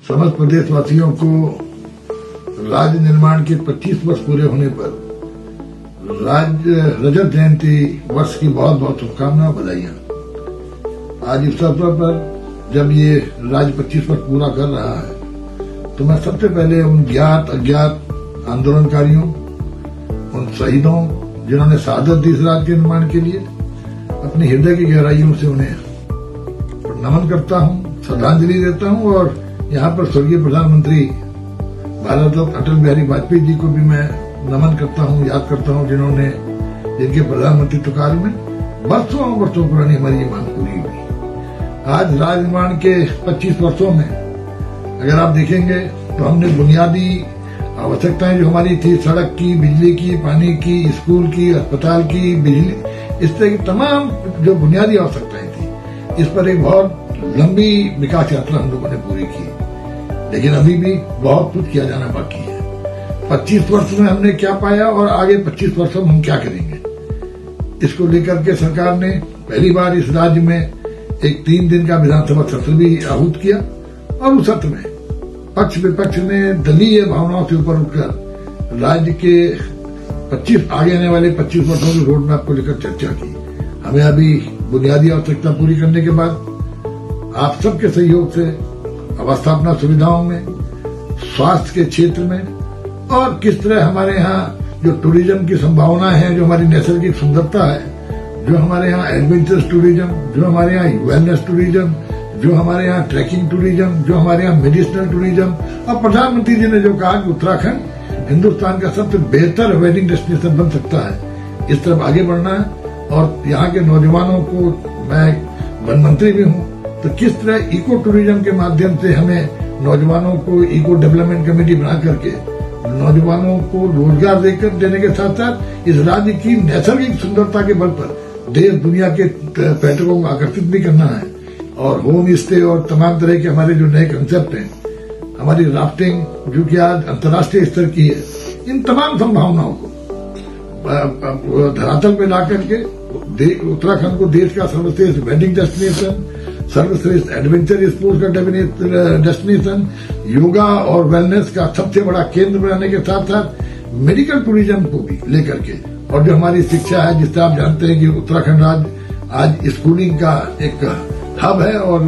समस्त प्रदेशवासियों को राज्य निर्माण के 25 वर्ष पूरे होने पर राज्य रजत जयंती वर्ष की बहुत बहुत शुभकामनाएं, बधाइयां। आज इस अवसर पर जब ये राज्य 25 वर्ष पूरा कर रहा है तो मैं सबसे पहले उन ज्ञात अज्ञात आंदोलनकारियों, उन शहीदों जिन्होंने शहादत दी इस राज्य के निर्माण के लिए, अपनी हृदय की गहराइयों से उन्हें नमन करता हूं, श्रद्धांजलि देता हूं। और यहाँ पर स्वर्गीय प्रधानमंत्री भारत रत्न अटल बिहारी वाजपेयी जी को भी मैं नमन करता हूं, याद करता हूं, जिनके प्रधानमंत्रित्व काल में वर्षों वर्षों पुरानी हमारी ये मांग पूरी हुई। आज राज्य निर्माण के 25 वर्षों में अगर आप देखेंगे तो हमने बुनियादी आवश्यकताएं जो हमारी थी, सड़क की, बिजली की, पानी की, स्कूल की, अस्पताल की, बिजली, इस तरह की तमाम जो बुनियादी आवश्यकताएं थी, इस पर एक बहुत लंबी विकास यात्रा हम लोगों ने पूरी की। लेकिन अभी भी बहुत कुछ किया जाना बाकी है। 25 वर्ष में हमने क्या पाया और आगे 25 वर्षों में हम क्या करेंगे, इसको लेकर के सरकार ने पहली बार इस राज्य में एक 3 दिन का विधानसभा सत्र भी आहूत किया। और उस सत्र में पक्ष विपक्ष ने दलीय भावनाओं से ऊपर उठकर राज्य के आगे आने वाले 25 वर्षों के रोड मैप को लेकर चर्चा की। हमें अभी बुनियादी आवश्यकता पूरी करने के बाद आप सबके सहयोग से अवस्थापना सुविधाओं में, स्वास्थ्य के क्षेत्र में, और किस तरह हमारे यहाँ जो टूरिज्म की संभावनाएं हैं, जो हमारी नैसर्गिक सुंदरता है, जो हमारे यहाँ एडवेंचरस टूरिज्म, जो हमारे यहाँ वेलनेस टूरिज्म, जो हमारे यहाँ ट्रैकिंग टूरिज्म, जो हमारे यहाँ मेडिसिनल टूरिज्म, और प्रधानमंत्री जी ने जो कहा कि उत्तराखंड हिंदुस्तान का सबसे बेहतर वेडिंग डेस्टिनेशन बन सकता है, इस तरफ आगे बढ़ना है। और यहाँ के नौजवानों को, मैं वन मंत्री भी हूँ, तो किस तरह इको टूरिज्म के माध्यम से हमें नौजवानों को इको डेवलपमेंट कमेटी बना करके नौजवानों को रोजगार देने के साथ साथ इस राज्य की नैसर्गिक सुंदरता के बल पर देश दुनिया के पर्यटकों को आकर्षित भी करना है। और होम स्टे और तमाम तरह के हमारे जो नए कंसेप्ट हैं, हमारी राफ्टिंग जो कि आज अंतर्राष्ट्रीय स्तर की है, इन तमाम संभावनाओं को धरातल पे ला करके उत्तराखंड को देश का सर्वश्रेष्ठ वेडिंग डेस्टिनेशन, सर्वश्रेष्ठ एडवेंचर स्पोर्ट्स का डेस्टिनेशन, योगा और वेलनेस का सबसे बड़ा केंद्र बनाने के साथ साथ मेडिकल टूरिज्म को भी लेकर के, और जो हमारी शिक्षा है, जिससे आप जानते हैं कि उत्तराखंड राज्य आज स्कूलिंग का एक हब है और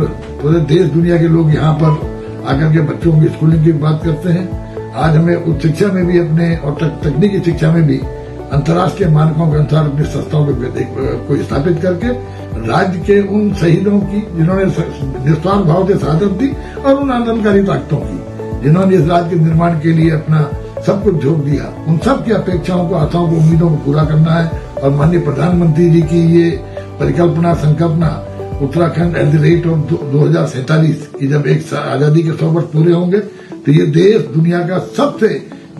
पूरे देश दुनिया के लोग यहाँ पर आकर के बच्चों की स्कूलिंग की बात करते हैं। आज हमें उच्च शिक्षा में भी अपने और तकनीकी शिक्षा में भी अंतर्राष्ट्रीय मानकों के अनुसार अपनी संस्थाओं को स्थापित करके राज्य के उन शहीदों की जिन्होंने निस्वार्थ भाव से शहादत दी, और उन आंदोलनकारी ताकतों की जिन्होंने इस राज्य के निर्माण के लिए अपना सब कुछ झोंक दिया, उन सब की अपेक्षाओं को, आशाओं को, उम्मीदों को पूरा करना है। और माननीय प्रधानमंत्री जी की ये परिकल्पना, संकल्पना, Uttarakhand at the rate of 2047 की जब एक आजादी के 100 वर्ष पूरे होंगे तो ये देश दुनिया का सबसे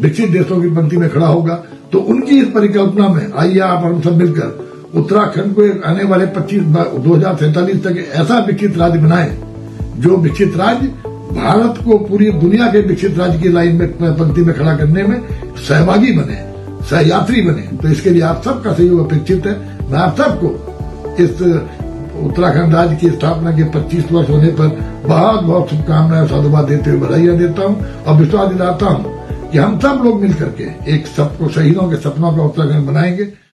विकसित देशों की पंक्ति में खड़ा होगा। तो उनकी इस परिकल्पना में आइए आप हम सब मिलकर उत्तराखंड को आने वाले 2047 तक ऐसा विकसित राज्य बनाए, जो विकसित राज्य भारत को पूरी दुनिया के विकसित राज्य की लाइन में, पंक्ति में खड़ा करने में सहभागी बने, सहयात्री बने। तो इसके लिए आप सबका सहयोग अपेक्षित है। मैं आप सबको इस उत्तराखंड राज्य की स्थापना के 25 वर्ष होने पर बहुत बहुत शुभकामनाएं, साधुवाद देते हुए बधाइयां देता हूं और विश्वास दिलाता हूं कि हम सब लोग मिलकर के एक सबको शहीदों के सपनों का उत्तराखंड बनाएंगे।